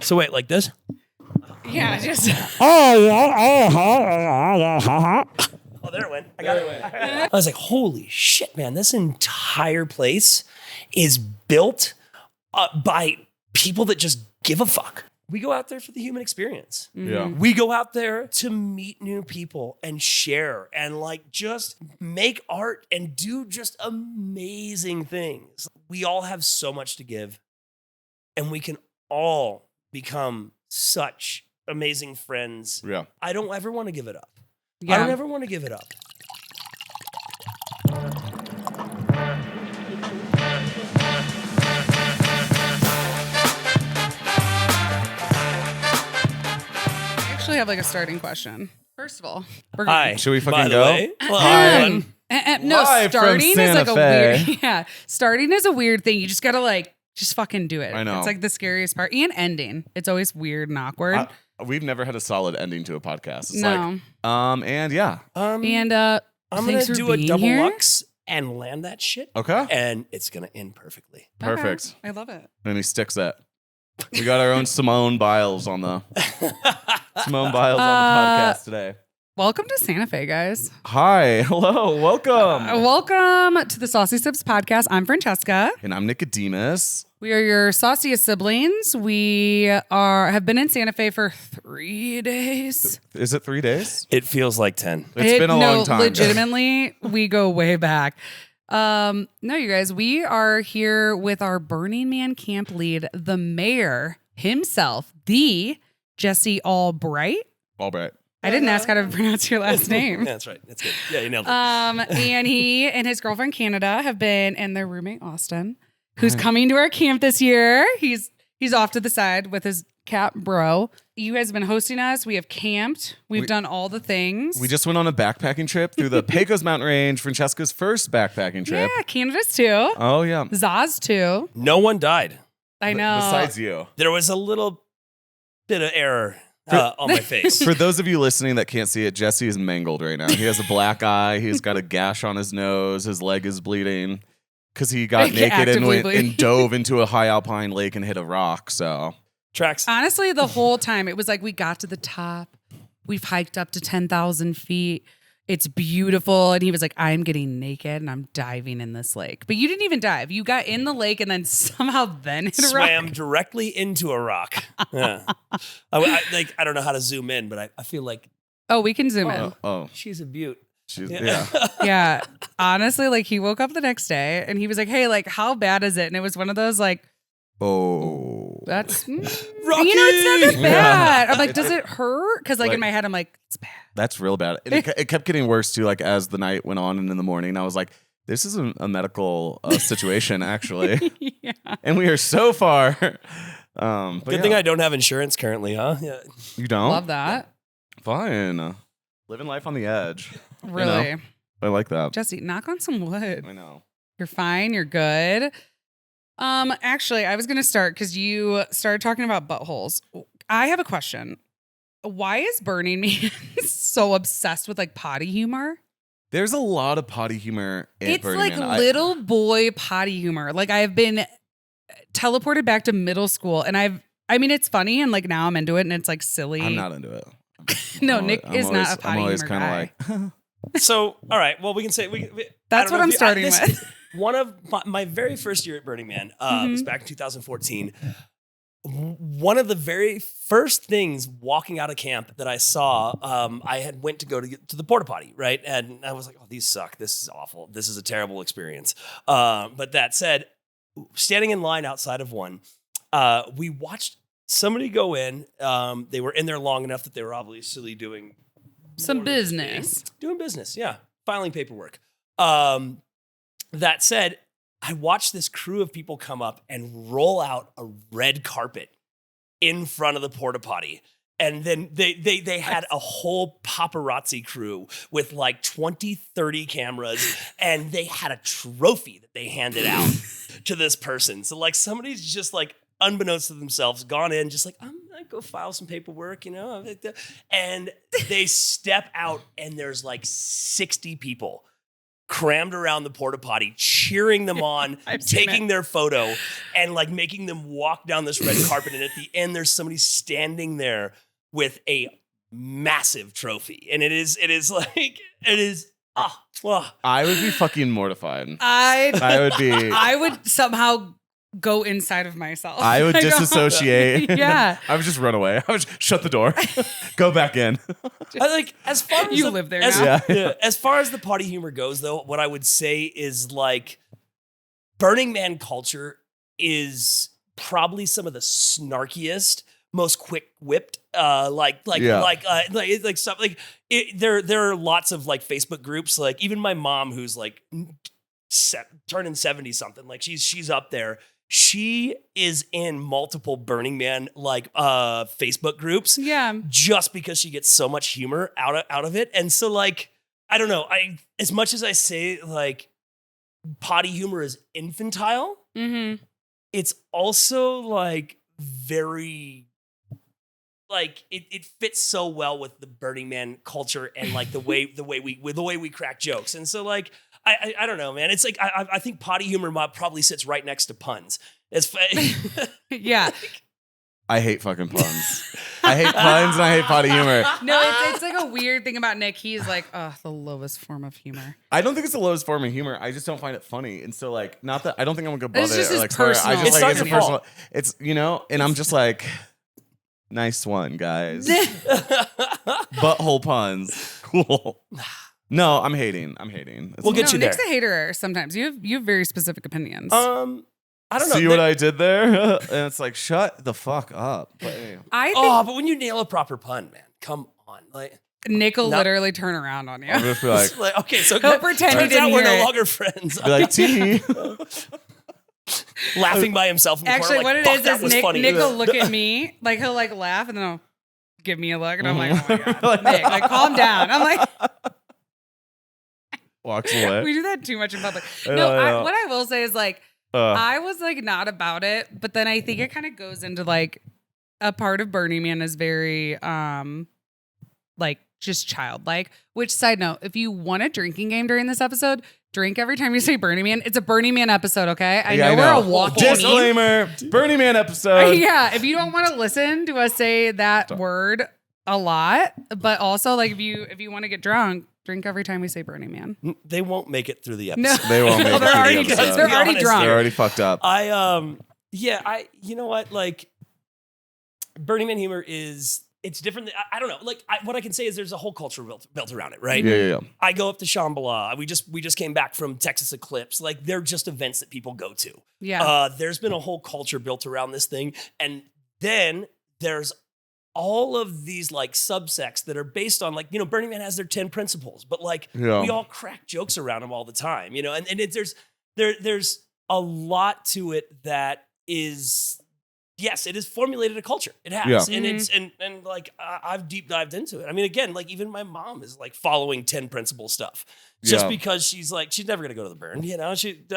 So wait, like this? Yeah, just. Oh, there it went. I got it. I was like, holy shit, man. This entire place is built by people that just give a fuck. We go out there for the human experience. Yeah. We go out there to meet new people and share and like just make art and do just amazing things. We all have so much to give, and we can all become such amazing friends. Yeah. I don't ever want to give it up. Yeah. I don't ever want to give it up. I actually have like a starting question. First of all, we're Hi. Should we fucking By the go? way. Well, Hi. everyone. No, Live from starting is Santa like a Fe. weird. Yeah, starting is a weird thing. You just gotta like just fucking do it. I know. It's like the scariest part. And ending. It's always weird and awkward. We've never had a solid ending to a podcast. It's No. like, and yeah. And I'm going thanks to for do a being double here. lux and land that shit. Okay. And it's going to end perfectly. Perfect. Okay. I love it. And he sticks it. We got our own Simone Biles on the podcast today. Welcome to Santa Fe, guys. Hi. Hello. Welcome. Welcome to the Saucy Sibz podcast. I'm Francesca. And I'm Nicodemus. We are your sauciest siblings. We have been in Santa Fe for 3 days. Is it 3 days? It feels like 10. It's been a long time. Legitimately, we go way back. No, you guys, we are here with our Burning Man camp lead, the mayor himself, the Jesse Albright. Albright. I didn't ask how to pronounce your last name. That's right. That's good. Yeah, you nailed it. And he and his girlfriend Canada have been, and their roommate Austin, who's coming to our camp this year. He's off to the side with his cat bro. You guys have been hosting us. We have camped. We've done all the things. We just went on a backpacking trip through the Pecos Mountain Range, Francesca's first backpacking trip. Yeah, Canada's too. Oh, yeah. Zaz too. No one died. I know. Besides you. There was a little bit of error on my face. For those of you listening that can't see it, Jesse is mangled right now. He has a black eye. He's got a gash on his nose. His leg is bleeding because he got naked Actively bleeding. and dove into a high alpine lake and hit a rock. So Tracks. Honestly, the whole time, it was like we got to the top. We've hiked up to 10,000 feet. It's beautiful. And he was like, I'm getting naked and I'm diving in this lake. But you didn't even dive. You got in the lake and then somehow then hit a Swam rock. directly into a rock. Yeah. I don't know how to zoom in, but I feel like Oh, we can zoom in. oh, she's a beaut. yeah. Yeah. Honestly, like he woke up the next day and he was like, hey, like, how bad is it? And it was one of those like, Oh, that's, Rocky! it's not that bad. I'm like, does it hurt? Because like in my head, I'm like, it's bad. that's real bad. And it kept getting worse too. Like as the night went on and in the morning, I was like, this is a medical situation actually. Yeah. And we are so far. But Good thing I don't have insurance currently, huh? Yeah. You don't? Love that. Fine. Living life on the edge. Really. I like that. Jesse, knock on some wood. I know. You're fine. You're good. Actually, I was going to start because you started talking about buttholes. I have a question. Why is Burning Man so obsessed with like potty humor? There's a lot of potty humor in It's Burning like Man. little boy potty humor. Like I've been teleported back to middle school and I mean, it's funny and like now I'm into it and it's like silly. I'm not into it. No, Nick is not a potty I'm always humor kind guy. of like, So, all right. Well, we can say That's what I'm starting with. One of my very first year at Burning Man was back in 2014. One of the very first things walking out of camp that I saw, I had went to go to the porta potty, right? And I was like, oh, these suck. This is awful. This is a terrible experience. But that said, standing in line outside of one, we watched somebody go in. They were in there long enough that they were obviously doing Some business. Doing business, yeah. Filing paperwork. That said, I watched this crew of people come up and roll out a red carpet in front of the porta potty. And then they had a whole paparazzi crew with like 20, 30 cameras, and they had a trophy that they handed out to this person. So like somebody's just like, unbeknownst to themselves, gone in, just like, I'm gonna go file some paperwork, you know? And they step out and there's like 60 people crammed around the porta potty, cheering them on, taking their photo, and like making them walk down this red carpet. And at the end, there's somebody standing there with a massive trophy. And it is I would be fucking mortified. I would somehow go inside of myself. I would disassociate. Yeah. I would just run away. I would just shut the door. Go back in. As far as you live there now. As far as the potty humor goes, though, what I would say is like Burning Man culture is probably some of the snarkiest, most quick-whipped, there are lots of like Facebook groups, like even my mom, who's like turning 70 something, like she's up there. She is in multiple Burning Man like Facebook groups, just because she gets so much humor out of it. And so like I don't know, as much as I say like potty humor is infantile, it's also like very like it fits so well with the Burning Man culture and like the way we crack jokes. And so like I don't know, man. It's like I think potty humor probably sits right next to puns. Yeah. I hate fucking puns. I hate puns and I hate potty humor. No, it's like a weird thing about Nick. He's like, the lowest form of humor. I don't think it's the lowest form of humor. I just don't find it funny. And so like, not that I don't think I'm gonna go It's above just it or his like swear. personal. I just It's like not it's a your personal. fault. It's and I'm just like, nice one, guys. Butthole puns. Cool. No, I'm hating. It's We'll get you there. Nick's a hater sometimes. You have very specific opinions. I don't know. See what I did there? And it's like, shut the fuck up. But anyway. I think but when you nail a proper pun, man, come on. Like Nick will literally turn around on you. I'm just be like, okay, so He'll pretend he turns didn't out we're hear no it. longer friends. be like, tee. Laughing by himself in the Actually, corner, what like, it that is was Nick funny. will look at me, like he'll like laugh and then he'll give me a look and I'm like, oh my God, Nick, like calm down. I'm like, Walks away. we do that too much in public. I know. What I will say is like, I was like not about it, but then I think it kind of goes into like a part of Burning Man is very like just childlike. Which side note, if you want a drinking game during this episode, drink every time you say Burning Man. It's a Burning Man episode, okay? I know we're a walking disclaimer. Burning Man episode. Yeah, if you don't want to listen to us say that word a lot, but also like if you want to get drunk, drink every time we say Burning Man. They won't make it through the episode. No. They won't make it They're through already the episode. they're already drunk. They're already fucked up. You know what? Like, Burning Man humor it's different. I don't know. Like, what I can say is there's a whole culture built around it, right? Yeah. I go up to Shambhala. We just came back from Texas Eclipse. Like, they're just events that people go to. Yeah. There's been a whole culture built around this thing. And then there's all of these like subsects that are based on like, Burning Man has their 10 principles, but like we all crack jokes around them all the time, there's a lot to it that is, yes, it has formulated a culture. It has. Yeah. And it's, and like, I've deep dived into it. I mean, again, like even my mom is like following 10 principle stuff just because she's like, she's never going to go to the burn,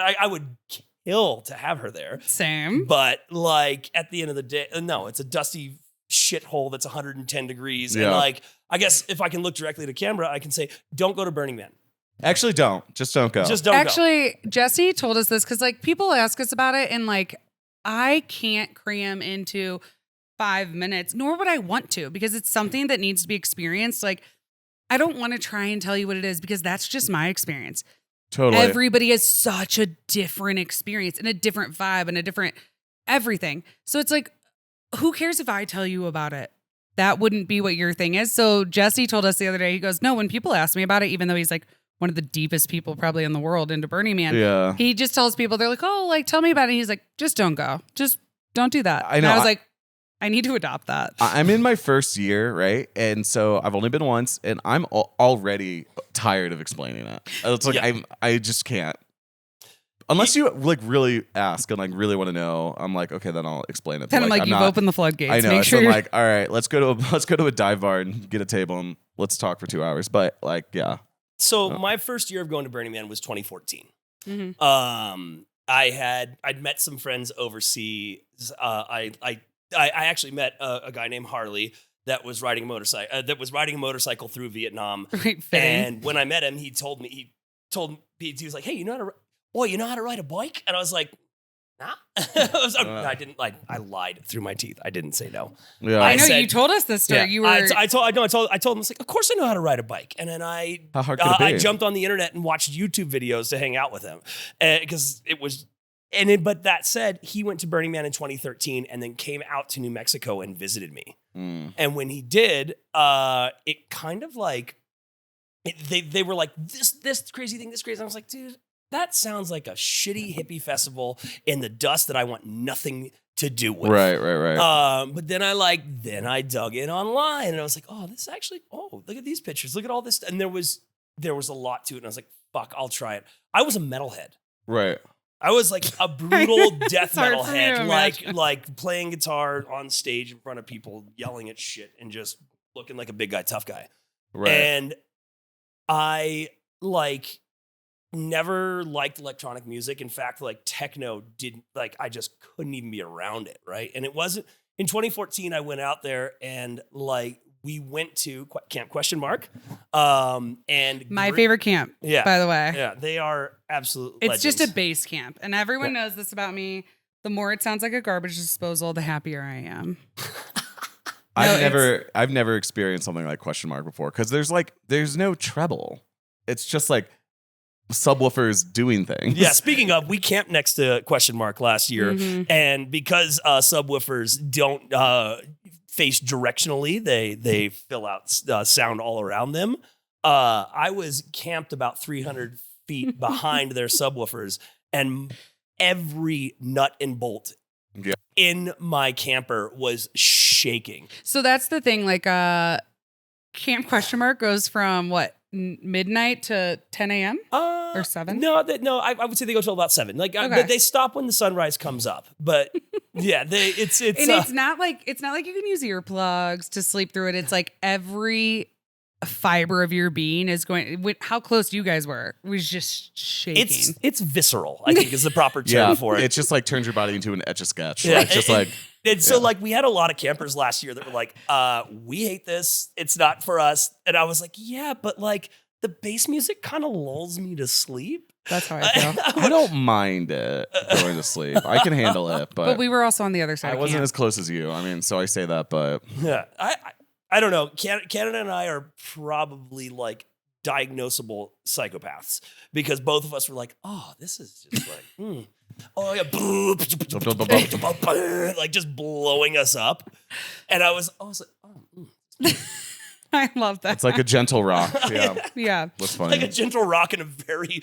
I would kill to have her there. Same. But like at the end of the day, no, it's a dusty shithole that's 110 degrees. Yeah. And like, I guess if I can look directly to camera, I can say, don't go to Burning Man. Actually, don't. Just don't go. Just don't go. Actually, Jesse told us this because like people ask us about it and like I can't cram into 5 minutes, nor would I want to, because it's something that needs to be experienced. Like, I don't want to try and tell you what it is because that's just my experience. Totally. Everybody has such a different experience and a different vibe and a different everything. So it's like, who cares if I tell you about it? That wouldn't be what your thing is. So Jesse told us the other day, he goes, no, when people ask me about it, even though he's like one of the deepest people probably in the world into Burning Man, he just tells people, they're like, oh, like, tell me about it. And he's like, just don't go. Just don't do that. I know. And I was like, I need to adopt that. I'm in my first year, right? And so I've only been once, and I'm already tired of explaining it. It's like I just can't. Unless you like really ask and like really want to know, I'm like, okay, then I'll explain it. Then I'm like, you've opened the floodgates. I know. Make So sure I'm like, all right, let's go to a dive bar and get a table and let's talk for 2 hours. But like, yeah. So my first year of going to Burning Man was 2014. Mhm. I'd met some friends overseas. I actually met a guy named Harley that was riding a motorcycle through Vietnam. Right, fitting. And when I met him, he told me told Pete, he was like, hey, you know how to ride a bike? And I was like, nah. I didn't like. I lied through my teeth. I didn't say no. Yeah. I know said- you told us this story. Yeah, You were. I told him, I was like, of course I know how to ride a bike. And then How hard could it be? I jumped on the internet and watched YouTube videos to hang out with him because it was. But that said, he went to Burning Man in 2013 and then came out to New Mexico and visited me. And when he did, it kind of like they were like this crazy thing, this crazy. And I was like, dude, that sounds like a shitty hippie festival in the dust that I want nothing to do with. Right. But then I dug in online and I was like, oh, this actually, look at these pictures. Look at all this. And there was a lot to it. And I was like, fuck, I'll try it. I was a metalhead. Right. I was like a brutal death hard metal for me to head, imagine. like playing guitar on stage in front of people, yelling at shit and just looking like a big guy, tough guy. Right. And I never liked electronic music. In fact, like techno didn't I just couldn't even be around it. Right. And it wasn't in 2014, I went out there and we went to Camp ? And my favorite camp, Yeah. by the way. Yeah. They are absolute It's just a legends. base camp. And everyone knows this about me. The more it sounds like a garbage disposal, the happier I am. I've never experienced something like ? Before because there's no treble. It's just like subwoofers doing things. Yeah, speaking of, we camped next to ? Last year, Mhm. and because subwoofers don't face directionally, they fill out sound all around them. I was camped about 300 feet behind their subwoofers, and every nut and bolt in my camper was shaking. So that's the thing. Camp ? Goes from what, midnight to 10 a.m.? Or 7? No, I would say they go till about 7. Okay. They stop when the sunrise comes up. But yeah, it's And it's not like you can use earplugs to sleep through it. It's like every fiber of your being is going. How close you guys were was just shaking. it's visceral, I think is the proper term for it. It just like turns your body into an Etch-a-Sketch. Yeah. So we had a lot of campers last year that were like, we hate this. It's not for us. And I was like, yeah, but the bass music kind of lulls me to sleep. That's how I feel. I don't mind it going to sleep. I can handle it, But we were also on the other side. I of wasn't camp. as close as you. I mean, so I say that, but Yeah. I don't know. Canada and I are probably diagnosable psychopaths because both of us were like, oh, this is just oh yeah, just blowing us up. And I was like, oh. I love that. it's like a gentle rock. Yeah. Yeah. What's funny? Like a gentle rock in a very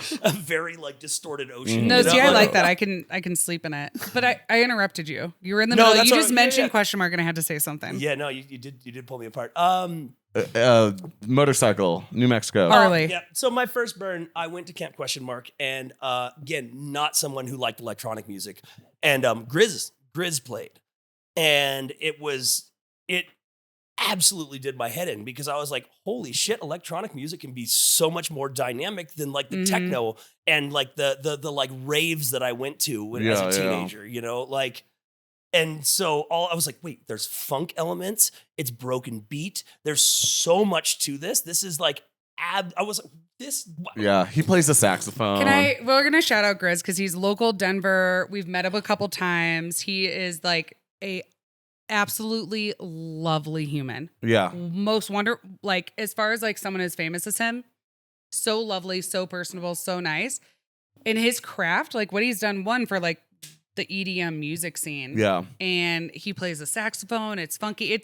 distorted ocean. No, you know? see, I like that. I can sleep in it. But I interrupted you. You were in the middle. that's You what just mentioned ? And I had to say something. Yeah, no, you did pull me apart. Motorcycle, New Mexico. Harley. Yeah. So my first burn, I went to Camp ? And again, not someone who liked electronic music. And Grizz played. And it absolutely did my head in because I was like, holy shit, electronic music can be so much more dynamic than the techno and the raves that I went to as a teenager, you know, and so I was like, wait, there's funk elements. It's broken beat. There's so much to this. This is I was like, this. Yeah, he plays the saxophone. We're going to shout out Grizz because he's local Denver. We've met him a couple times. He is a absolutely lovely human. Yeah. Most as far as someone as famous as him, so lovely, so personable, so nice. In his craft, what he's done for the EDM music scene. Yeah. And he plays the saxophone. It's funky. I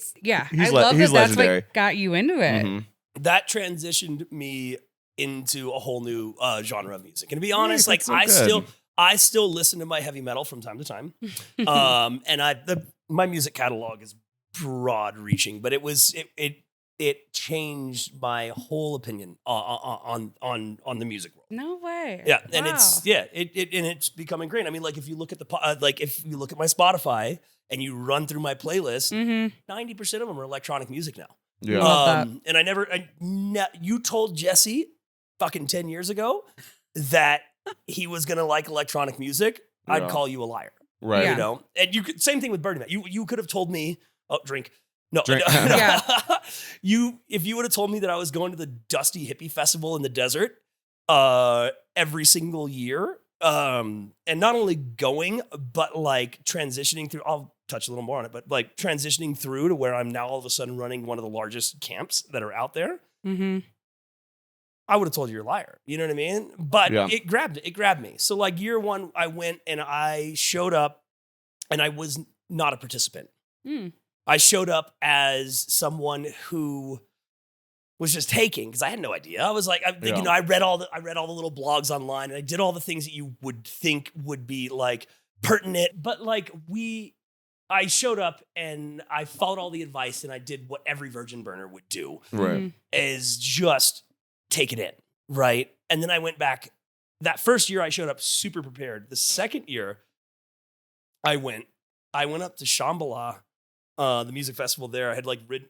He's love he's that that's legendary. what got you into it. Mhm. That transitioned me into a whole new genre of music. And to be honest, Nice, that's so good. I still listen to my heavy metal from time to time. And my music catalog is broad reaching, but it changed my whole opinion on the music world. No way. Yeah, and Wow. it's becoming great. I mean, if you look at if you look at my Spotify and you run through my playlist, 90% of them are electronic music now. Yeah. Love And you told Jesse fucking 10 years ago that he was gonna like electronic music. I'd Yeah. call you a liar. Right. Yeah. You know, and same thing with Burning Man. You could have told me, drink. No, Drink. no. Yeah. If you would have told me that I was going to the dusty hippie festival in the desert, every single year. And not only going, but like transitioning through, I'll touch a little more on it, but like transitioning through to where I'm now all of a sudden running one of the largest camps that are out there. Mm-hmm. I would have told you you're a liar. You know what I mean? But Yeah. it grabbed me. So like year one, I went and I showed up and I was not a participant. Mm. I showed up as someone who was just taking, because I had no idea. I was like, Yeah. you know, I read all the little blogs online, and I did all the things that you would think would be like pertinent. But like I showed up and I followed all the advice, and I did what every virgin burner would do, Right. is just take it in, right? And then I went back. That first year I showed up super prepared. The second year I went up to Shambhala, the music festival there. I had like ridden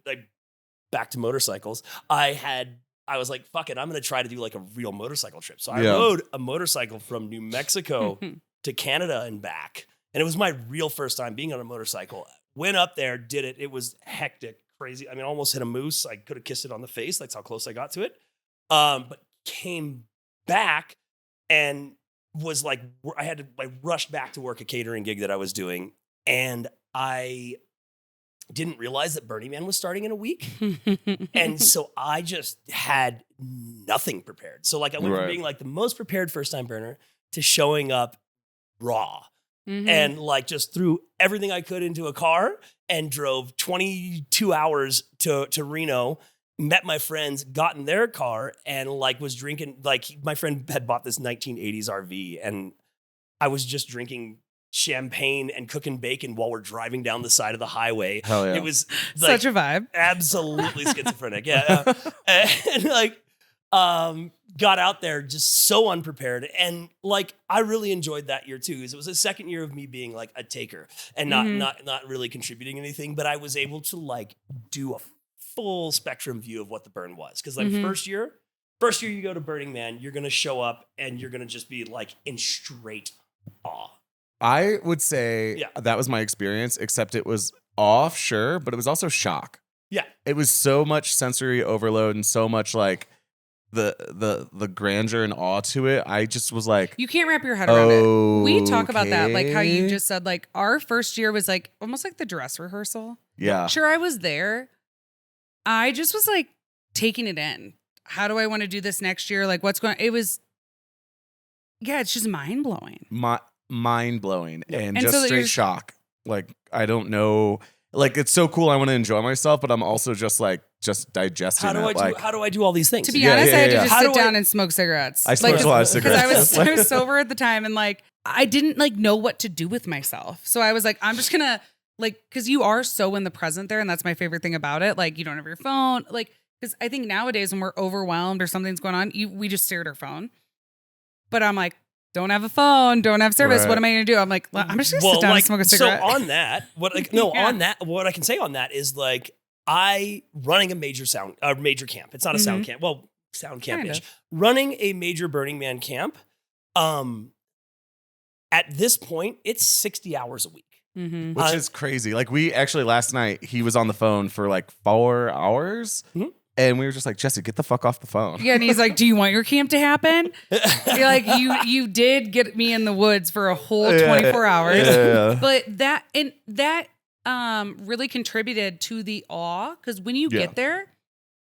back to motorcycles. I was like, fuck it, I'm gonna try to do like a real motorcycle trip. So I rode a motorcycle from New Mexico to Canada and back. And it was my real first time being on a motorcycle. Went up there, did it. It was hectic, crazy. I mean, I almost hit a moose. I could have kissed it on the face. That's how close I got to it. But came back and was like, I rushed back to work a catering gig that I was doing. And I didn't realize that Burning Man was starting in a week. And so I just had nothing prepared. So like I went from being like the most prepared first time burner to showing up raw. Mm-hmm. And like just threw everything I could into a car and drove 22 hours to Reno, met my friends, got in their car, and like was drinking. Like my friend had bought this 1980s RV, and I was just drinking champagne and cooking bacon while we're driving down the side of the highway. Hell yeah. It was like, such a vibe. absolutely schizophrenic. Yeah. And like, got out there just so unprepared. And like, I really enjoyed that year too, because it was the second year of me being like a taker and not really contributing anything, but I was able to like do a full spectrum view of what the burn was. Cause like first year you go to Burning Man, you're going to show up and you're going to just be like in straight awe. I would say that was my experience, except it was off, sure, but it was also shock. Yeah. It was so much sensory overload and so much like the grandeur and awe to it. I just was like, You can't wrap your head around it. We talk about that, like how you just said, like our first year was like almost like the dress rehearsal. Yeah. Sure, I was there. I just was like taking it in. How do I want to do this next year? Like what's going on? It was, it's just mind blowing. Mind blowing and And just so straight shock. Like, I don't know. Like, it's so cool. I want to enjoy myself, but I'm also just like, digesting How do I do all these things? To be honest, I had to just How sit do I- down and smoke cigarettes. I smoked a lot of Because cigarettes. I was sober at the time and like, I didn't like know what to do with myself. So I was like, I'm just gonna like, cause you are so in the present there. And that's my favorite thing about it. Like you don't have your phone. Like, cause I think nowadays when we're overwhelmed or something's going on, we just stare at our phone. But I'm like, don't have a phone, don't have service. Right. What am I gonna do? I'm like, well, I'm just gonna sit down and smoke a cigarette. So on that, what I can say on that is like running a major camp. It's not a sound camp. Well, sound camp-ish. Running a major Burning Man camp. At this point, it's 60 hours a week. Mm-hmm. Which is crazy. Like, we actually last night, he was on the phone for like 4 hours. Mm-hmm. And we were just like, Jesse, get the fuck off the phone. Yeah, and he's like, "Do you want your camp to happen?" You're like, "You did get me in the woods for a whole 24 hours." Yeah. But that really contributed to the awe, because when you get there,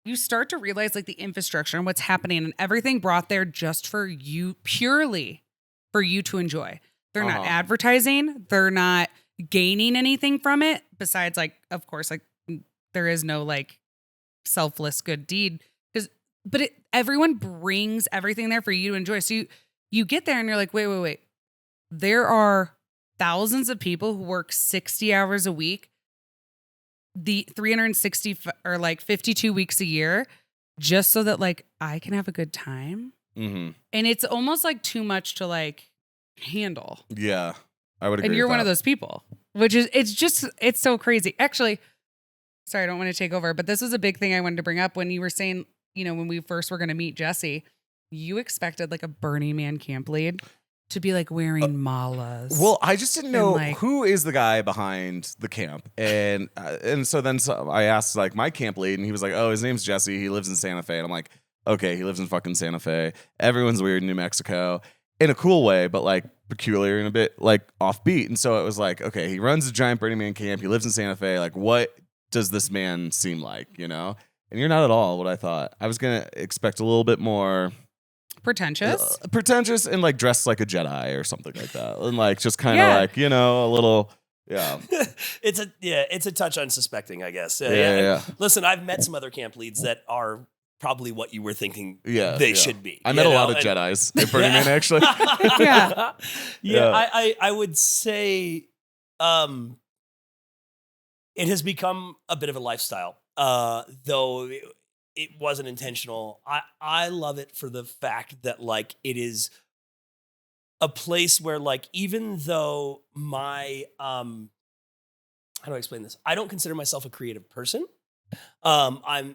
you start to realize like the infrastructure and what's happening and everything brought there just for you, purely for you to enjoy. They're not advertising. They're not gaining anything from it besides like, of course, like there is no like selfless good deed, but everyone brings everything there for you to enjoy. So you get there and you're like, wait. There are thousands of people who work 60 hours a week, the 360 or like 52 weeks a year, just so that like I can have a good time. Mm-hmm. And it's almost like too much to like handle. Yeah, I would agree. And you're with one that. of those people, which is, it's so crazy. Actually, sorry, I don't want to take over, but this was a big thing I wanted to bring up when you were saying, you know, when we first were going to meet Jesse, you expected like a Burning Man camp lead to be like wearing malas. Well, I just didn't know like, who is the guy behind the camp, and so then I asked like my camp lead, and he was like, "Oh, his name's Jesse. He lives in Santa Fe." And I'm like, okay, he lives in fucking Santa Fe. Everyone's weird in New Mexico in a cool way, but like peculiar and a bit like offbeat. And so it was like, okay, he runs a giant Burning Man camp. He lives in Santa Fe. Like, what does this man seem like, you know? And you're not at all what I thought. I was going to expect a little bit more pretentious and like dressed like a Jedi or something like that. And like just kind of like, you know, a little, yeah. It's a touch unsuspecting, I guess. Yeah. Listen, I've met some other camp leads that are probably what you were thinking they should be. I met a lot of Jedis at Burning Man, actually. I would say it has become a bit of a lifestyle, though it wasn't intentional. I love it for the fact that like it is a place where like even though my how do I explain this? I don't consider myself a creative person. I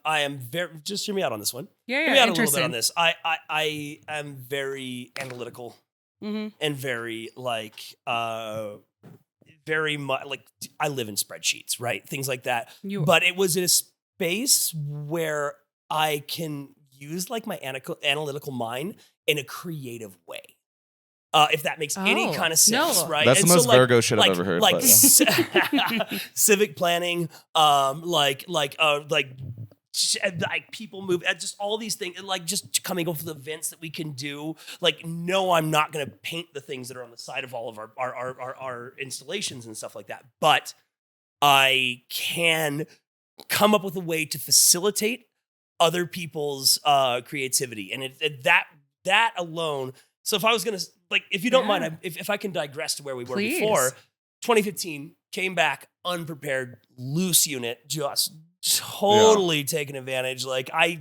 am very, just hear me out on this one. Yeah, hear me out a little bit on this. I am very analytical and very like very much like I live in spreadsheets, right? Things like that. But it was in a space where I can use like my analytical mind in a creative way. If that makes any kind of sense, right? That's and the most so, like, Virgo shit I've ever heard. Like civic planning, like people move, just all these things, and like just coming up with events that we can do. Like, no, I'm not going to paint the things that are on the side of all of our installations and stuff like that, but I can come up with a way to facilitate other people's creativity, and that alone. So if I was going to, like, if you don't mind, if I can digress to where we were before, 2015, came back unprepared, loose unit, just totally taking advantage. Like I,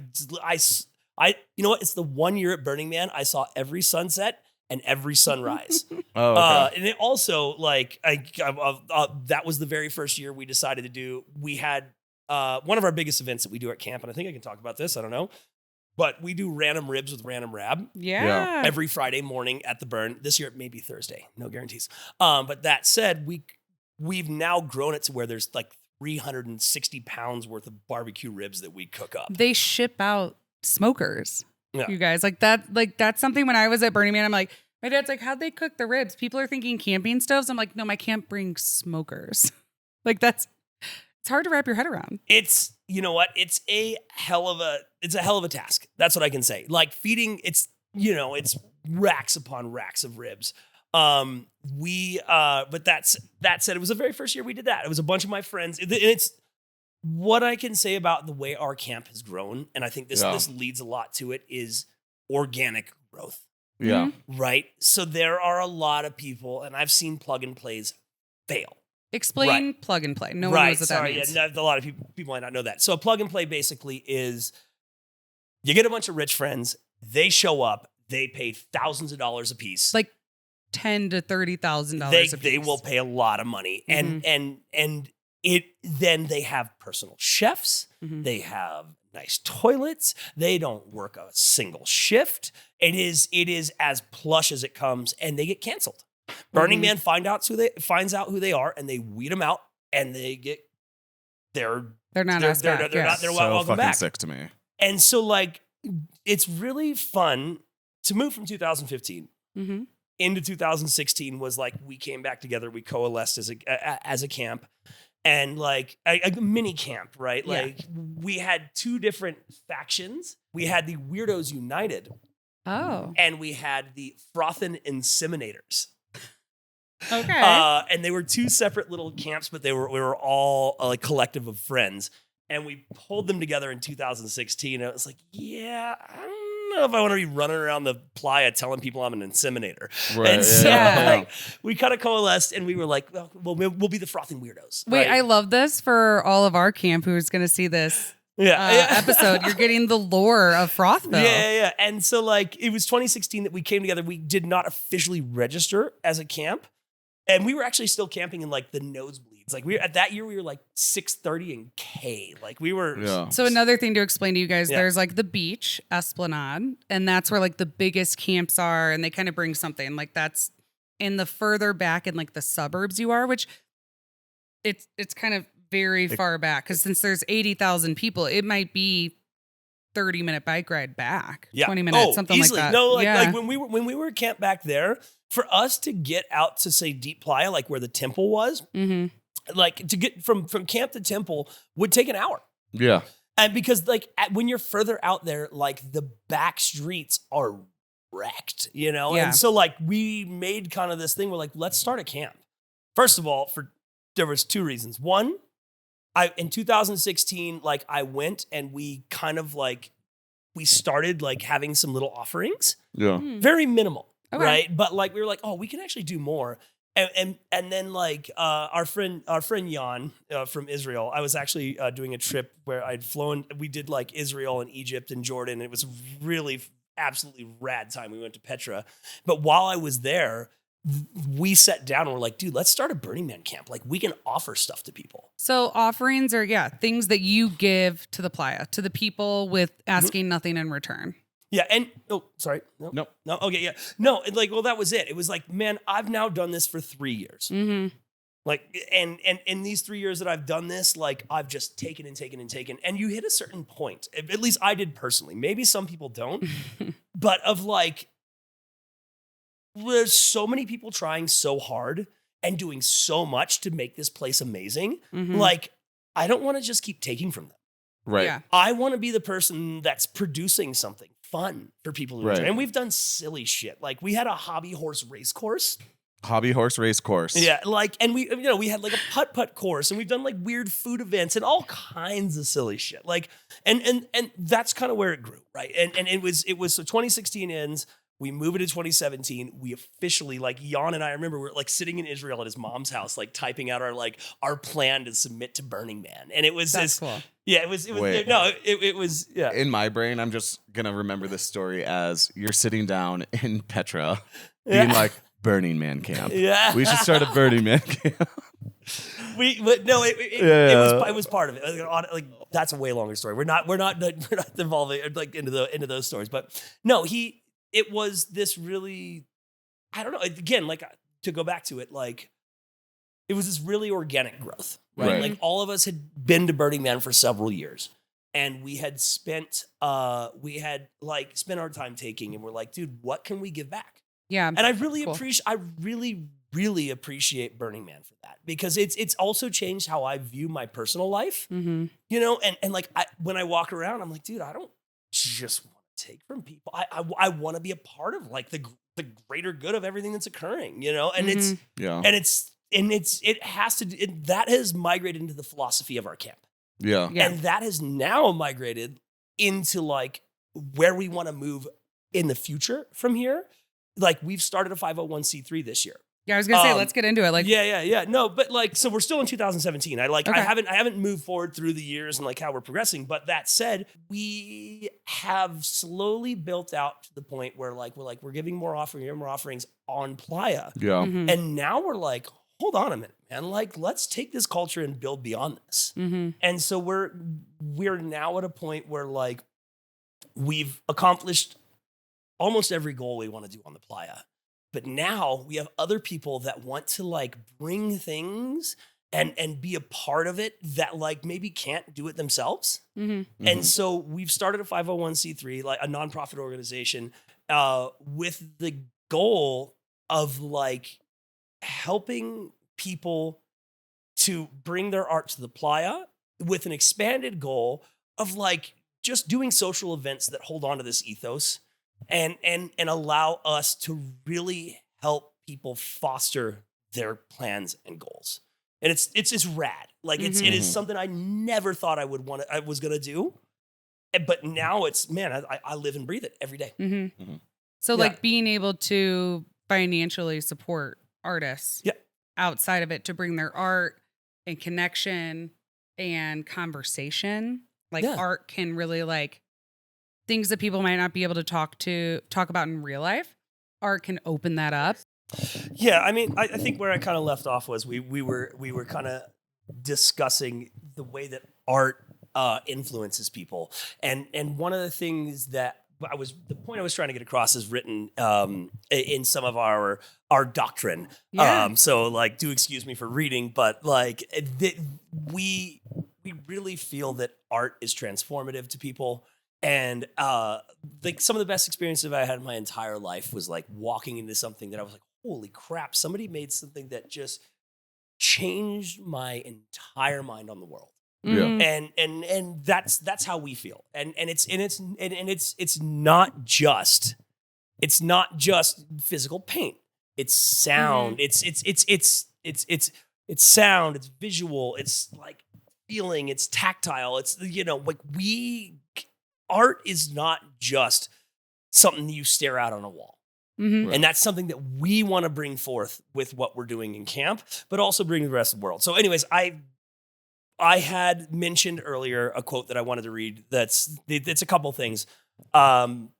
you know what? It's the 1 year at Burning Man, I saw every sunset and every sunrise. And it also like, that was the very first year we decided to do, we had one of our biggest events that we do at camp. And I think I can talk about this. I don't know. But we do random ribs with random rab. Yeah. Every Friday morning at the burn. This year it may be Thursday. No guarantees. But that said, we've now grown it to where there's like 360 pounds worth of barbecue ribs that we cook up. They ship out smokers. You guys, like that's something when I was at Burning Man, I'm like, my dad's like, how'd they cook the ribs? People are thinking camping stoves. I'm like, no, my camp brings smokers. Like it's hard to wrap your head around. It's, you know what? It's a hell of a task. That's what I can say. Like feeding, it's racks upon racks of ribs. But that said, it was the very first year we did that. It was a bunch of my friends. And it's what I can say about the way our camp has grown. And I think this leads a lot to it is organic growth. Yeah. Right. So there are a lot of people, and I've seen plug and plays fail. Explain plug and play. No one knows what that means. Yeah, a lot of people might not know that. So a plug and play basically is you get a bunch of rich friends, they show up, they pay thousands of dollars a piece. Like $10,000 to $30,000 a piece. They will pay a lot of money. And then they have personal chefs, they have nice toilets, they don't work a single shift. It is as plush as it comes, and they get canceled. Burning Man finds out who they are, and they weed them out, and they're not welcome fucking back. Sick to me. And so like it's really fun to move from 2015 into 2016 was like we came back together, we coalesced as a camp, and like a mini camp, right? Like we had two different factions. We had the Weirdos United. And we had the Frothin' Inseminators. Okay. And they were two separate little camps, but we were all a collective of friends. And we pulled them together in 2016. And it was like, I don't know if I want to be running around the Playa telling people I'm an inseminator. Right. And so like, we kind of coalesced, and we were like, well, we'll be the Frothing Weirdos. Wait, right? I love this for all of our camp who's going to see this. Episode. You're getting the lore of Frothville. Yeah. And so like it was 2016 that we came together. We did not officially register as a camp. And we were actually still camping in like the nosebleeds. Like that year we were like 630 and K. Like we were. Yeah. So another thing to explain to you guys, there's like the beach Esplanade, and that's where like the biggest camps are, and they kind of bring something like that's in the further back in like the suburbs you are, which it's kind of very far back, because since there's 80,000 people, it might be 30-minute bike ride back. Yeah. 20 minutes, something easily. like that. No, like, yeah. like when we were camped back there, for us to get out to say Deep Playa, like where the temple was, like to get from camp to temple would take an hour. Yeah. And because like when you're further out there, like the back streets are wrecked, you know? Yeah. And so like we made kind of this thing where like, let's start a camp. First of all, there was 2 reasons. One, in 2016, like I went and we kind of like, we started like having some little offerings, very minimal, right? But like, we were like, oh, we can actually do more. And then like our friend Jan from Israel, I was actually doing a trip where I'd flown, we did like Israel and Egypt and Jordan. It was really absolutely rad time. We went to Petra. But while I was there, we sat down and we're like, dude, let's start a Burning Man camp. Like we can offer stuff to people. So offerings are, things that you give to the playa, to the people with asking nothing in return. Yeah. And sorry. No. Okay. Yeah. No. Like, well, that was it. It was like, man, I've now done this for 3 years. Like, and in these 3 years that I've done this, like I've just taken and taken and taken. And you hit a certain point, at least I did personally. Maybe some people don't, but of like, there's so many people trying so hard and doing so much to make this place amazing. Like, I don't want to just keep taking from them. Right. Yeah. I want to be the person that's producing something fun for people to enjoy. And we've done silly shit. Like we had a hobby horse race course. Yeah. Like, and we had like a putt course, and we've done like weird food events and all kinds of silly shit. Like, and that's kind of where it grew. Right. And it was, so 2016 ends. We move into 2017. We officially, like Jan and I remember we were like sitting in Israel at his mom's house, like typing out our plan to submit to Burning Man. And it was That's cool. Yeah, it was In my brain, I'm just gonna remember this story as you're sitting down in Petra, being like, Burning Man camp. Yeah. We should start a Burning Man camp. It was part of it. Like that's a way longer story. We're not devolving like into those stories. But no, it was this really, I don't know. Again, like to go back to it, like it was this really organic growth, right? Like all of us had been to Burning Man for several years, and we had spent our time taking, and we're like, dude, what can we give back? Yeah, and I really really appreciate Burning Man for that, because it's also changed how I view my personal life. You know, and like when I walk around, I'm like, dude, I don't just want to take from people. I want to be a part of like the greater good of everything that's occurring, you know? And that has migrated into the philosophy of our camp. Yeah. And that has now migrated into like where we want to move in the future from here. Like we've started a 501c3 this year. Yeah, I was gonna say, let's get into it. Like, yeah. No, but like, so we're still in 2017. I haven't moved forward through the years and like how we're progressing. But that said, we have slowly built out to the point where we're giving more offerings on Playa. Yeah. And now we're like, hold on a minute, man. Like, let's take this culture and build beyond this. And so we're now at a point where like we've accomplished almost every goal we want to do on the Playa. But now we have other people that want to like bring things and be a part of it that like maybe can't do it themselves. And so we've started a 501c3, like a nonprofit organization, with the goal of like helping people to bring their art to the Playa, with an expanded goal of like just doing social events that hold on to this ethos. And allow us to really help people foster their plans and goals. And it's rad. Like it is something I never thought I was gonna do. But now it's, man, I live and breathe it every day. So like being able to financially support artists outside of it to bring their art and connection and conversation. Like art can really like things that people might not be able to talk about in real life. Art can open that up. Yeah, I mean, I think where I kind of left off was we were kind of discussing the way that art influences people, and one of the things that the point I was trying to get across is written in some of our doctrine. So like, do excuse me for reading, but like we really feel that art is transformative to people. And like some of the best experiences I had in my entire life was like walking into something that I was like, holy crap, somebody made something that just changed my entire mind on the world. Mhm. And that's how we feel. And it's not just physical paint. It's sound. It's sound, it's visual, it's like feeling, it's tactile. It's like art is not just something you stare out on a wall. Mhm. And that's something that we want to bring forth with what we're doing in camp, but also bring the rest of the world. So anyways, I had mentioned earlier a quote that I wanted to read. It's a couple things. One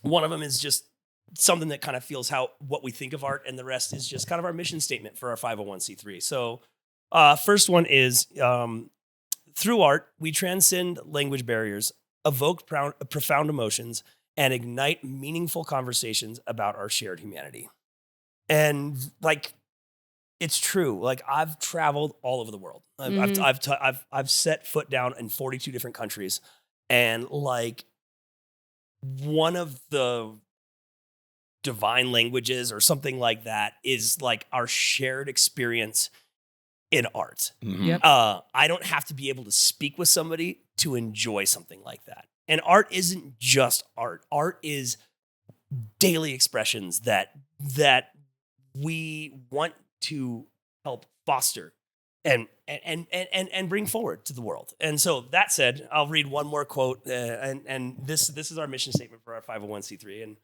of them is just something that kind of feels what we think of art, and the rest is just kind of our mission statement for our 501c3. So first one is, through art, we transcend language barriers, evoke profound emotions, and ignite meaningful conversations about our shared humanity. And like, it's true. Like, I've traveled all over the world. I've set foot down in 42 different countries, and like, one of the divine languages or something like that is like our shared experience in art. Mhm. Yep. I don't have to be able to speak with somebody to enjoy something like that. And art isn't just art. Art is daily expressions that we want to help foster and bring forward to the world. And so that said, I'll read one more quote, and this is our mission statement for our 501c3. And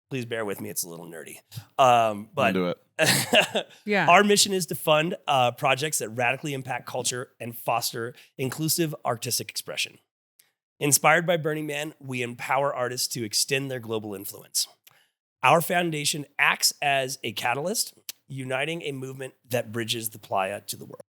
please bear with me; it's a little nerdy. But do it. Yeah. Our mission is to fund projects that radically impact culture and foster inclusive artistic expression. Inspired by Burning Man, we empower artists to extend their global influence. Our foundation acts as a catalyst, uniting a movement that bridges the Playa to the world.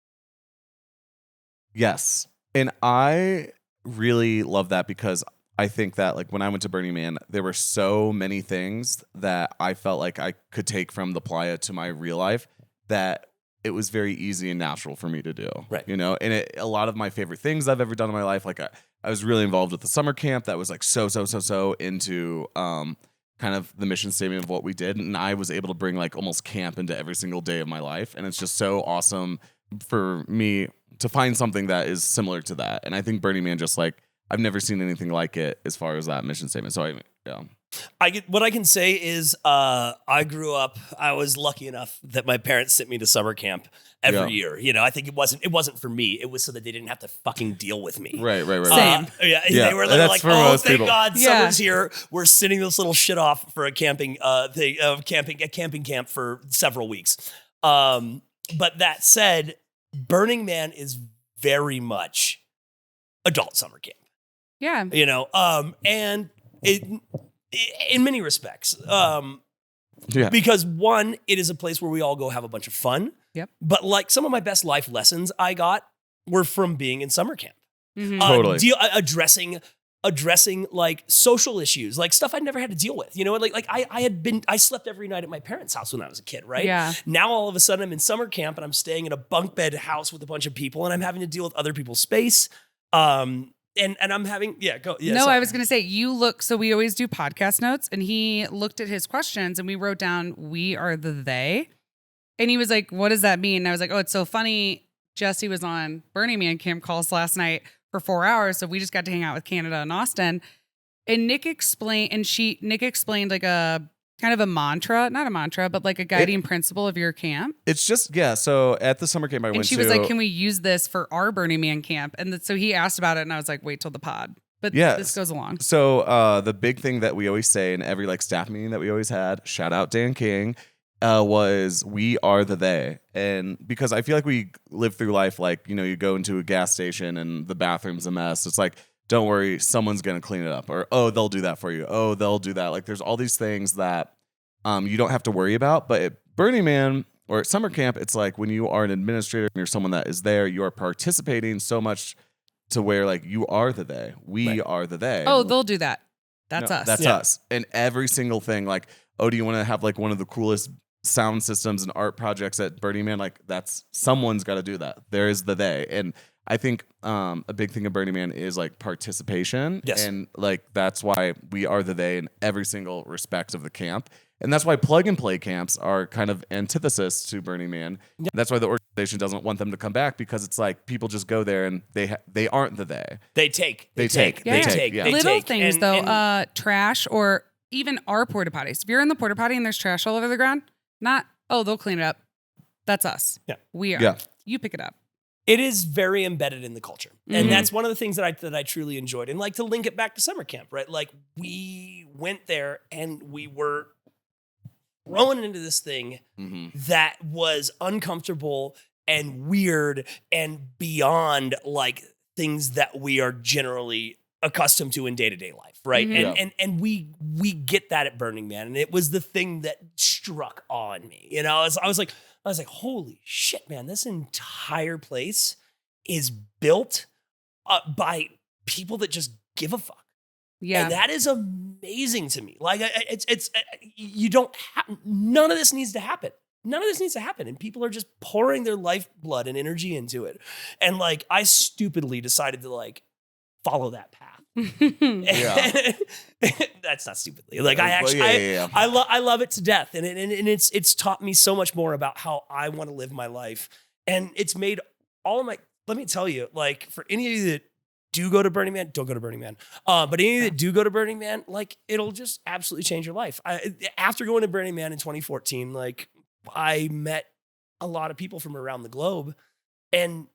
Yes. And I really love that because I think that like when I went to Burning Man, there were so many things that I felt like I could take from the Playa to my real life that it was very easy and natural for me to do. Right. And a lot of my favorite things I've ever done in my life, like I was really involved with the summer camp that was like so into kind of the mission statement of what we did. And I was able to bring like almost camp into every single day of my life. And it's just so awesome for me to find something that is similar to that. And I think Burning Man, just like, I've never seen anything like it as far as that mission statement. So What I can say is I grew up, I was lucky enough that my parents sent me to summer camp every year. I think it wasn't for me. It was so that they didn't have to fucking deal with me. Right. Same. They were like, oh, thank people. God Yeah. summer's here. We're sending this little shit off for a camping camp for several weeks. But that said, Burning Man is very much adult summer camp. Yeah. And in many respects, Yeah. because one, it is a place where we all go have a bunch of fun. Yep. But like some of my best life lessons I got were from being in summer camp. Mhm. Totally. Addressing like social issues, like stuff I'd never had to deal with. I slept every night at my parents' house when I was a kid, right? Yeah. Now all of a sudden I'm in summer camp and I'm staying in a bunk bed house with a bunch of people and I'm having to deal with other people's space. And I'm having, go. Yeah, no, sorry. I was going to say, so we always do podcast notes, and he looked at his questions and we wrote down, we are the they. And he was like, what does that mean? And I was like, oh, it's so funny. Jesse was on Burning Man camp calls last night for 4 hours. So we just got to hang out with Canada and Austin. And Nick explained like a kind of a mantra, not a mantra, but like a guiding principle of your camp. It's just, so at the summer camp I went to. And she was like, can we use this for our Burning Man camp? And so he asked about it and I was like, wait till the pod. But this goes along. So the big thing that we always say in every like staff meeting that we always had, shout out Dan King, was we are the they. And because I feel like we live through life like, you go into a gas station and the bathroom's a mess. It's like, don't worry, someone's going to clean it up. Or, oh, they'll do that for you. Oh, they'll do that. Like there's all these things that you don't have to worry about. But at Burning Man or at summer camp, it's like when you are an administrator and you're someone that is there, you are participating so much to where like you are the they. We are the they. Oh, they'll do that. That's us. That's us. And every single thing, like, oh, do you want to have like one of the coolest sound systems and art projects at Burning Man? Like that's someone's got to do that. There is the they. And I think a big thing of Burning Man is like participation. Yes. And like that's why we are the they in every single respect of the camp. And that's why plug and play camps are kind of antithesis to Burning Man. Yep. That's why the organization doesn't want them to come back, because it's like people just go there and they aren't the they. They take. They take. They Yeah. take. Yeah. They Little take. things And- though, and- trash or even our porta potties. If you're in the porta potty and there's trash all over the ground, not, oh, they'll clean it up. That's us. Yeah. We are. Yeah. You pick it up. It is very embedded in the culture. Mhm. And that's one of the things that I truly enjoyed. And like to link it back to summer camp, right? Like we went there and we were thrown into this thing that was uncomfortable and weird and beyond like things that we are generally accustomed to in day-to-day life, right? Mhm. And we get that at Burning Man. And it was the thing that struck on me. You know, I was like, holy shit, man, this entire place is built by people that just give a fuck. Yeah. And that is amazing to me. Like it's you don't have, none of this needs to happen. None of this needs to happen. And people are just pouring their lifeblood and energy into it. And like, I stupidly decided to like follow that path. Yeah. That's not stupidly. Like I Well, actually, yeah. I love it to death. And it's taught me so much more about how I want to live my life. And it's made all of my, let me tell you, like for any of you that do go to Burning Man, don't go to Burning Man. But any of you that do go to Burning Man, like it'll just absolutely change your life. After going to Burning Man in 2014, like I met a lot of people from around the globe, and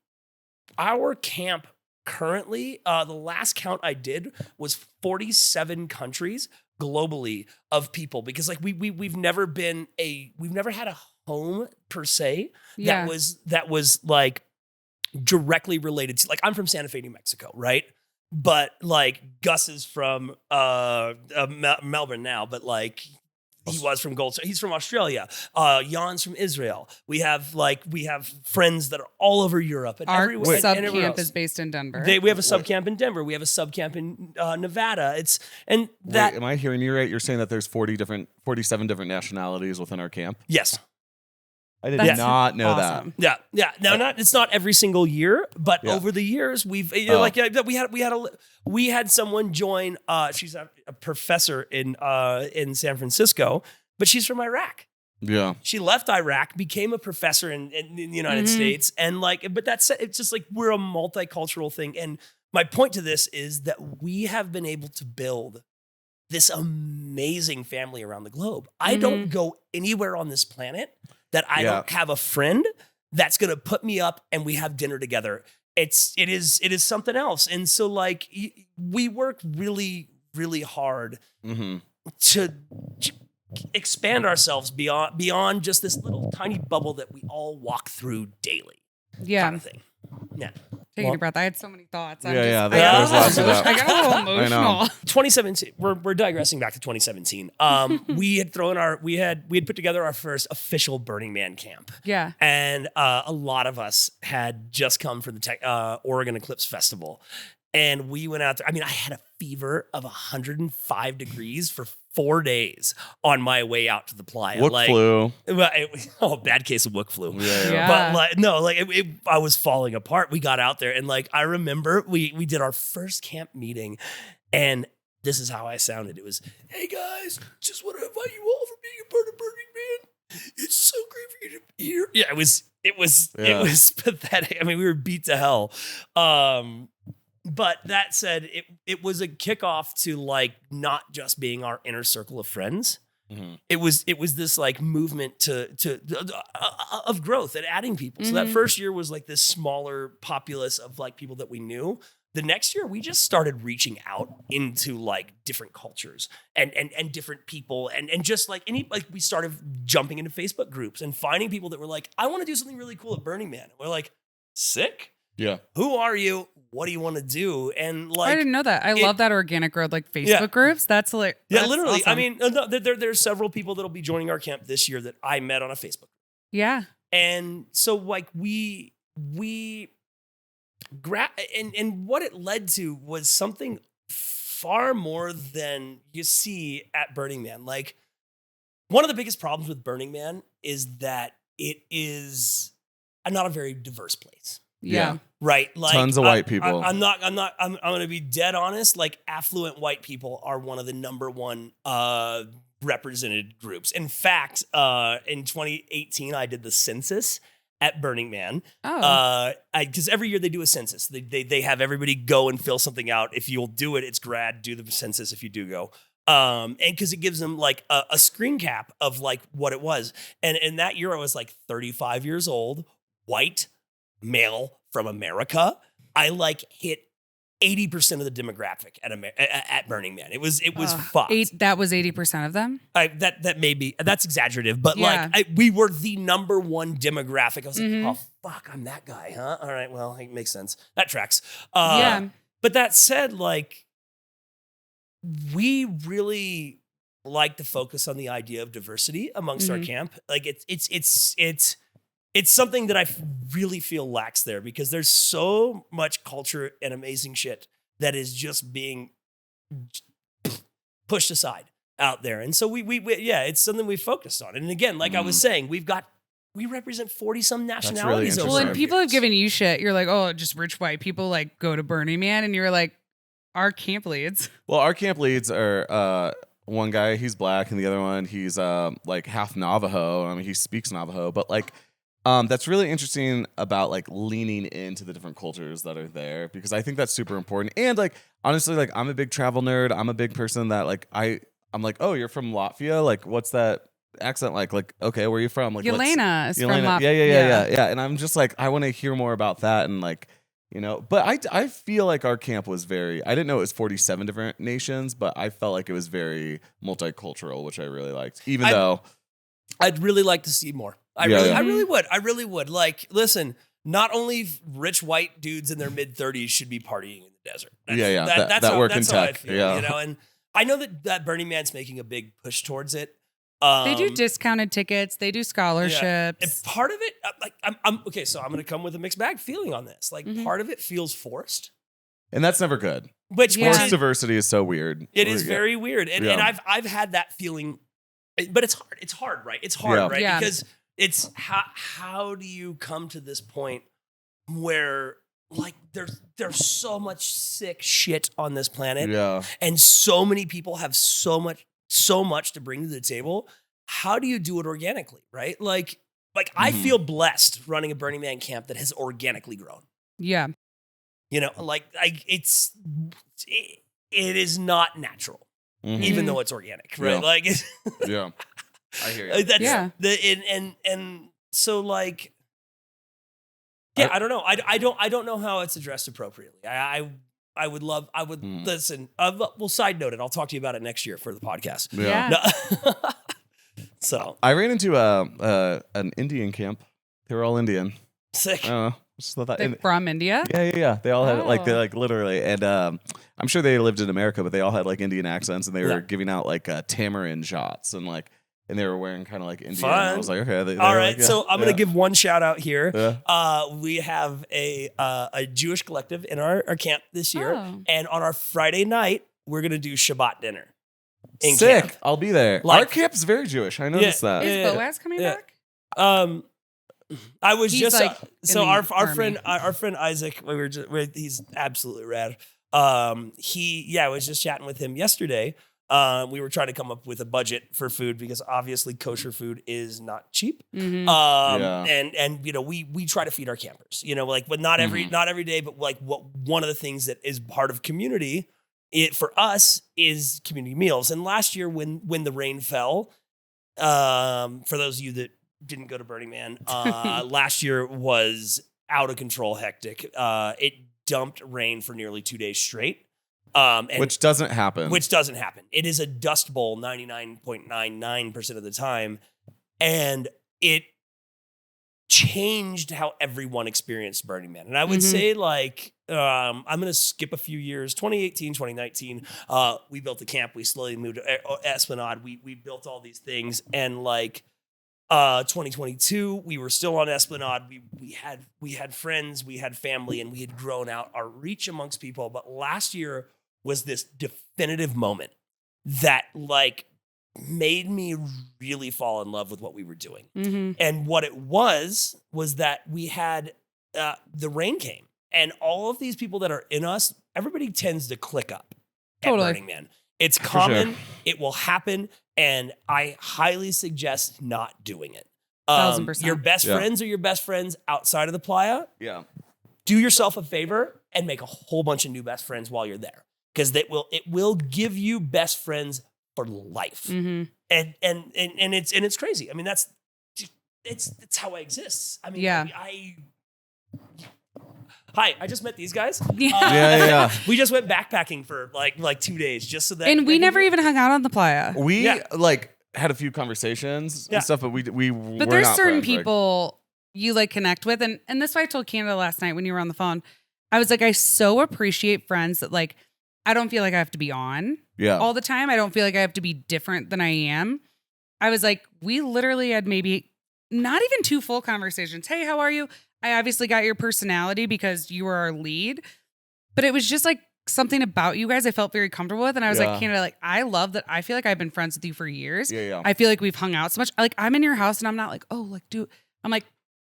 our camp currently, the last count I did was 47 countries globally of people, because like we've never had a home per se Yeah. that was like directly related to, like, I'm from Santa Fe, New Mexico, right? But like Gus is from Melbourne now, but like he was from Gold. He's from Australia. Jan's from Israel. We have friends that are all over Europe and Our everywhere. sub and everywhere camp else. is based in Denver. We have a sub camp in Denver. We have a sub camp in Nevada. Wait, am I hearing you right? You're saying that there's 47 different nationalities within our camp? Yes. I did That's not know awesome. Yeah. Now, it's not every single year, but Yeah. over the years, we had someone join. She's a professor in San Francisco, but she's from Iraq. Yeah. She left Iraq, became a professor in the United Mhm. States, and like, but that's it's just like we're a multicultural thing. And my point to this is that we have been able to build this amazing family around the globe. I don't go anywhere on this planet that I don't have a friend that's gonna put me up and we have dinner together. It is something else. And so like we work really, really hard to expand ourselves beyond just this little tiny bubble that we all walk through daily. Yeah. Kind of thing. Yeah. Taking a breath. I had so many thoughts. I'm Yeah, just, there's lots of that. I got a little I know. emotional. 2017. We're digressing back to 2017. We had put together our first official Burning Man camp. Yeah. And a lot of us had just come from the Oregon Eclipse Festival. And we went out there. I mean, I had a fever of 105 degrees for 4 days on my way out to the Playa. Wook flu. Bad case of wook flu. Yeah. But like, no, like I was falling apart. We got out there and like, I remember we did our first camp meeting, and this is how I sounded. It was, "Hey guys, just want to invite you all for being a part of Burning Man. It's so great for you to be here." Yeah, it was pathetic. I mean, we were beat to hell. But that said, it was a kickoff to like not just being our inner circle of friends. It was this like movement of growth and adding people. So that first year was like this smaller populace of like people that we knew. The next year, we just started reaching out into like different cultures and different people and just like we started jumping into Facebook groups and finding people that were like, "I want to do something really cool at Burning Man." And we're like, "Sick. Yeah. Who are you? What do you want to do?" And like, I didn't know that. I love that organic growth, like Facebook groups. That's like, that's literally. awesome. I mean, there's several people that'll be joining our camp this year that I met on a Facebook. Yeah. And so like and what it led to was something far more than you see at Burning Man. Like, one of the biggest problems with Burning Man is that it is not a very diverse place. Yeah. Right. Like Tons of white people. I'm going to be dead honest. Like affluent white people are one of the number one represented groups. In fact, in 2018, I did the census at Burning Man. Because every year they do a census. They have everybody go and fill something out. If you'll do it, it's grad. Do the census if you do go. And because it gives them like a screen cap of like what it was. And that year I was like 35 years old, white, male from America. I like hit 80% of the demographic at Burning Man. It was fucked. That was 80% of them. That may be, that's exaggerative, but Yeah. like we were the number one demographic. I was like, oh fuck, I'm that guy, huh? All right, well, it makes sense. That tracks. Yeah. But that said, like we really like to focus on the idea of diversity amongst our camp. Like it's something that I really feel lacks there because there's so much culture and amazing shit that is just being pushed aside out there. And so we it's something we focused on. And again, like I was saying, we represent 40 some nationalities. really over Well, our and people years. have given you shit. You're like, oh, just rich white people like go to Burning Man. And you're like, our camp leads. Well, our camp leads are one guy, he's black, and the other one, he's like half Navajo. I mean, he speaks Navajo, but like that's really interesting about like leaning into the different cultures that are there because I think that's super important. And like honestly, like I'm a big travel nerd. I'm a big person that like I'm like, oh, you're from Latvia? Like, what's that accent like? Like, okay, where are you from? Like, Yelena is from Yelena. Latvia. Yeah. And I'm just like, I want to hear more about that and like, you know, but I feel like our camp was I didn't know it was 47 different nations, but I felt like it was very multicultural, which I really liked, even though I'd really like to see more. I really would. Like, listen, not only rich white dudes in their mid 30s should be partying in the desert. That work in how I tech. feel, Yeah. You know, and I know that Burning Man's making a big push towards it. They do discounted tickets. They do scholarships. Yeah. And part of it, like, I'm okay. So I'm going to come with a mixed bag feeling on this. Like, part of it feels forced, and that's never good. which Forced diversity is so weird. It is very weird, and I've had that feeling, but it's hard. It's hard, right? It's hard, right? Yeah. Because it's how do you come to this point where like there's so much sick shit on this planet, and so many people have so much to bring to the table. How do you do it organically, right? Like I feel blessed running a Burning Man camp that has organically grown. Yeah. You know, like it is not natural, even though it's organic, right? Yeah. Like, Yeah, I hear you. that's and so like, yeah, I don't know. I don't know how it's addressed appropriately. I would listen. We'll side note it. I'll talk to you about it next year for the podcast. Yeah. No. So I ran into an Indian camp. They were all Indian. sick. I don't know. Just thought that. They're from India? Yeah. They all had like literally, and I'm sure they lived in America, but they all had like Indian accents, and they were giving out like tamarind shots, and they were wearing kind of like Indian. Fun. I was like, okay. All right, so I'm gonna give one shout out here. Yeah. We have a Jewish collective in our camp this year, Oh. and on our Friday night we're gonna do Shabbat dinner. In Sick. camp. I'll be there. Like- Our camp's very Jewish. I noticed that. Is Boaz coming Yeah. back? I was He's just like so in our the army. friend Isaac. He's absolutely rad. I was just chatting with him yesterday. We were trying to come up with a budget for food because obviously kosher food is not cheap. Mhm. And you know we try to feed our campers. You know, like but not every day, but like one of the things that is part of community. It for us is community meals. And last year when the rain fell, for those of you that didn't go to Burning Man, last year was out of control hectic. It dumped rain for nearly 2 days straight. Which doesn't happen. It is a dust bowl 99.99% of the time. And it changed how everyone experienced Burning Man. And I would say I'm going to skip a few years. 2018, 2019, we built a camp. We slowly moved to Esplanade. We built all these things. And 2022, we were still on Esplanade. We had friends, we had family, and we had grown out our reach amongst people. But last year was this definitive moment that made me really fall in love with what we were doing. And what it was that we had the rain came, and all of these people that are in us, everybody tends to click up Totally. at Burning Man. It's For common. sure. It will happen, and I highly suggest not doing it. 1000%. Your best Yeah. friends are your best friends outside of the playa. Yeah. Do yourself a favor and make a whole bunch of new best friends while you're there, because it will give you best friends for life. Mhm. And it's crazy. I mean, that's how I exist. I mean, Yeah. Hi, I just met these guys. Yeah. We just went backpacking for like 2 days just so that. And we never even hung out on the playa. We Yeah. like had a few conversations Yeah. and stuff, but we But were there's not certain friends, like- people you like connect with. And that's why I told Canada last night when you were on the phone. I was like, I so appreciate friends that like, I don't feel like I have to be on yeah. all the time. I don't feel like I have to be different than I am. I was like, we literally had maybe not even 2 full conversations. Hey, how are you? I obviously got your personality because you were our lead, but it was just like something about you guys I felt very comfortable with. And I was Yeah. like, Canada, like, I love that. I feel like I've been friends with you for years. Yeah. I feel like we've hung out so much. Like, I'm in your house and I'm not like, oh, like, I'm like,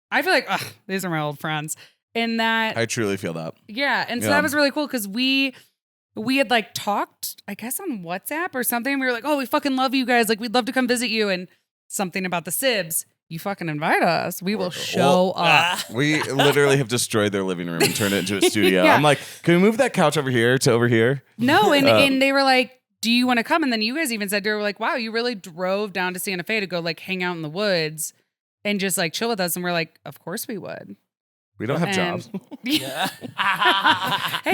I feel like, ugh, these are my old friends. And that, I truly feel that. yeah. And so Yeah. that was really cool because we had like talked, I guess on WhatsApp or something. We were like, oh, we fucking love you guys. Like, we'd love to come visit you. And something about the Sibz, you fucking invite us. We will show up. We literally have destroyed their living room and turned it into a studio. Yeah. I'm like, can we move that couch over here to over here? No, and they were like, do you want to come? And then you guys even said, you were like, wow, you really drove down to Santa Fe to go like hang out in the woods and just like chill with us. And we're like, of course we would. We don't have And- jobs. Hey,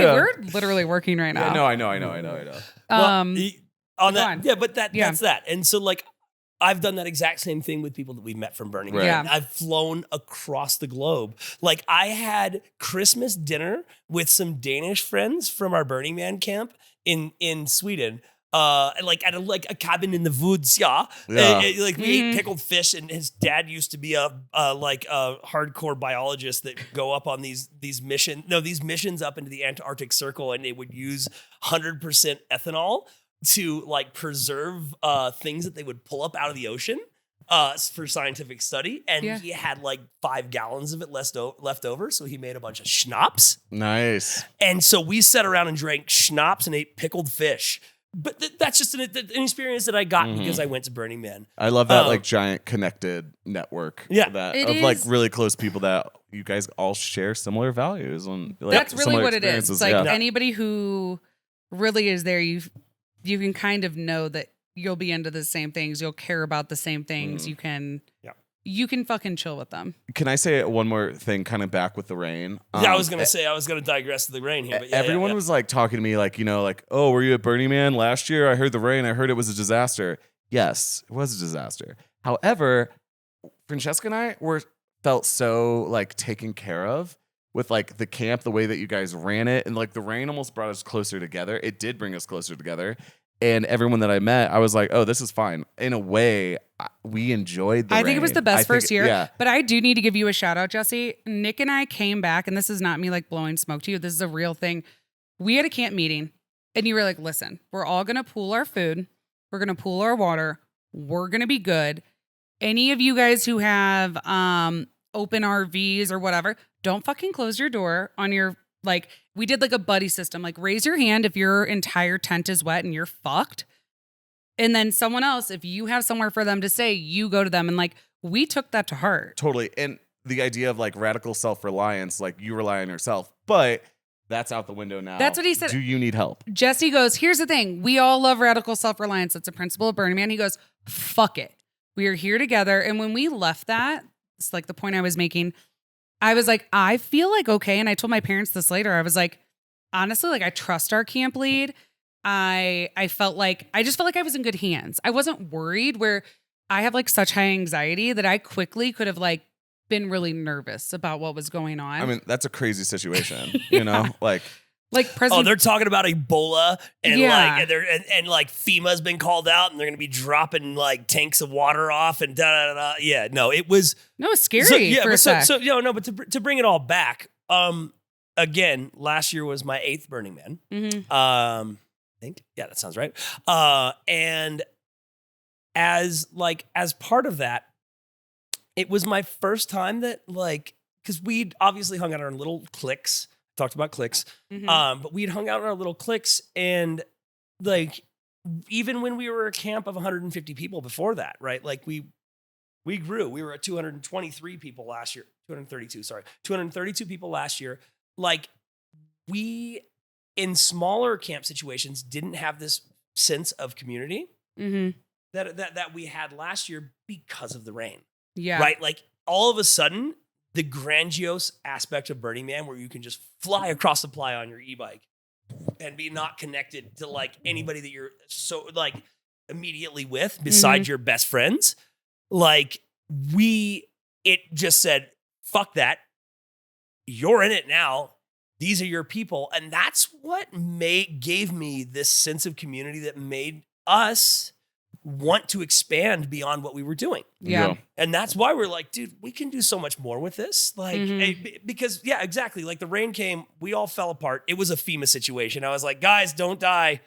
Yeah. we're literally working right now. Yeah, no, I know. On go that, on. yeah, but Yeah. that's that. And so like I've done that exact same thing with people that we met from Burning Right. Man. Yeah. I've flown across the globe. Like I had Christmas dinner with some Danish friends from our Burning Man camp in Sweden. Like at a cabin in the woods, yeah. Yeah. Like we ate pickled fish, and his dad used to be a hardcore biologist that go up on these missions up into the Antarctic Circle, and they would use 100% ethanol to like preserve things that they would pull up out of the ocean for scientific study. And Yeah. he had like 5 gallons of it left over, so he made a bunch of schnapps. Nice. And so we sat around and drank schnapps and ate pickled fish. But that's just an experience that I got because I went to Burning Man. I love that like giant connected network. Yeah. That It of like is- really close people that you guys all share similar values and like, That's really similar what it is. experiences. It's like Yeah. anybody who really is there, you can kind of know that you'll be into the same things. You'll care about the same things. You can fucking chill with them. Can I say one more thing kind of back with the rain? I was gonna digress to the rain here, but everyone was like talking to me like, like, oh, were you at Burning Man last year? I heard the rain. I heard it was a disaster. Yes, it was a disaster. However, Francesca and I felt so like taken care of with like the camp, the way that you guys ran it. And like the rain almost brought us closer together. It did bring us closer together. And everyone that I met, I was like, oh, this is fine. In a way, we enjoyed the I rain. think it was the best first year. Yeah. But I do need to give you a shout out, Jesse. Nick and I came back, and this is not me like blowing smoke to you. This is a real thing. We had a camp meeting, and you were like, listen, we're all going to pool our food. We're going to pool our water. We're going to be good. Any of you guys who have open RVs or whatever, don't fucking close your door on your, like, we did like a buddy system. Like, raise your hand if your entire tent is wet and you're fucked. And then someone else, if you have somewhere for them to stay, you go to them. And like, we took that to heart. Totally. And the idea of like radical self-reliance, like you rely on yourself, but that's out the window now. That's what he said. Do you need help? Jesse goes, here's the thing. We all love radical self-reliance. That's a principle of Burning Man. He goes, fuck it. We are here together. And when we left that, it's like the point I was making, I was like, I feel like okay. And I told my parents this later. I was like, honestly, like I trust our camp lead. I just felt like I was in good hands. I wasn't worried, where I have like such high anxiety that I quickly could have like been really nervous about what was going on. I mean, that's a crazy situation, you know? Like President. they're talking about Ebola and Yeah. like and like FEMA's been called out and they're gonna be dropping like tanks of water off and da da da. Yeah, no, it was no, it's scary for a sec. But to bring it all back, again, last year was my 8th Burning Man. Mhm. I think, yeah, that sounds right. And as part of that, it was my first time that like because we'd obviously hung out in our little cliques, talked about cliques, but we'd hung out in our little cliques, and like, even when we were a camp of 150 people before that, right? Like we grew. We were at 223 people last year. 232 people last year. Like, we, in smaller camp situations, didn't have this sense of community that we had last year because of the rain. Yeah. Right? Like, all of a sudden, the grandiose aspect of Burning Man, where you can just fly across the playa on your e-bike and be not connected to like anybody that you're so like immediately with besides your best friends. Like, it just said, fuck that. You're in it now. These are your people. And that's what gave me this sense of community that made us want to expand beyond what we were doing. Yeah. And that's why we're like, dude, we can do so much more with this. Like, because yeah, exactly. Like, the rain came, we all fell apart. It was a FEMA situation. I was like, guys, don't die.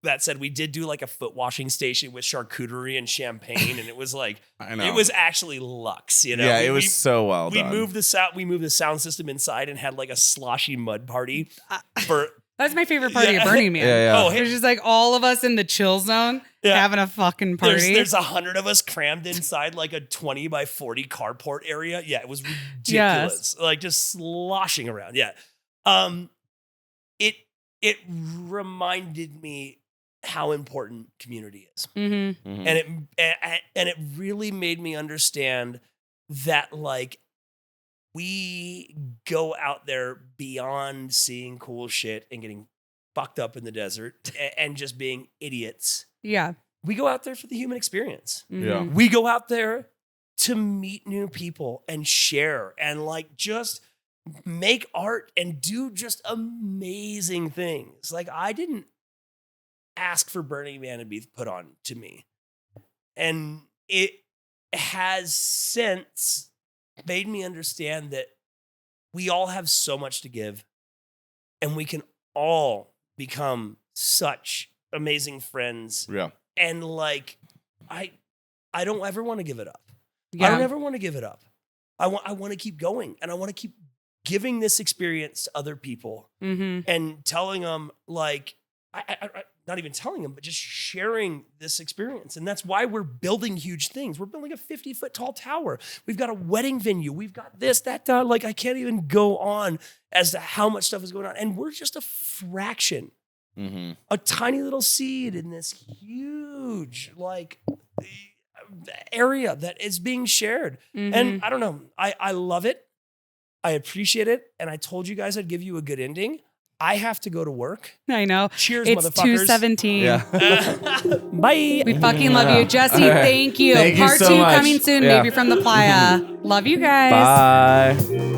That said, we did do like a foot washing station with charcuterie and champagne, and it was like, it was actually luxe, you know? Yeah, it was so well done. We moved the sound system inside and had like a sloshy mud party for. That's my favorite party of Burning Man. Yeah. Oh, There's just like all of us in the chill zone having a fucking party. There's 100 of us crammed inside like a 20 by 40 carport area. Yeah, it was ridiculous. Yes. Like, just sloshing around. Yeah. It reminded me how important community is. And it really made me understand that, like, we go out there beyond seeing cool shit and getting fucked up in the desert and just being idiots. Yeah. We go out there for the human experience. Yeah. We go out there to meet new people and share and like just make art and do just amazing things. Like, I didn't ask for Burning Man to be put on to me. And it has since made me understand that we all have so much to give, and we can all become such amazing friends. Yeah. And like, I don't ever want to give it up. Yeah. I don't ever want to give it up. I want to keep going, and I want to keep giving this experience to other people and telling them, like, I not even telling them, but just sharing this experience. And that's why we're building huge things. We're building a 50-foot tall tower. We've got a wedding venue. We've got this, that. Like, I can't even go on as to how much stuff is going on. And we're just a fraction, a tiny little seed in this huge, like, area that is being shared. And I don't know. I love it. I appreciate it. And I told you guys I'd give you a good ending. I have to go to work. I know. Cheers, it's motherfuckers. 2:17. Yeah. Bye. We fucking love you. Jesse, All right. thank you. Thank you Part so 2 much. coming soon, Yeah. maybe from the playa. Love you guys. Bye.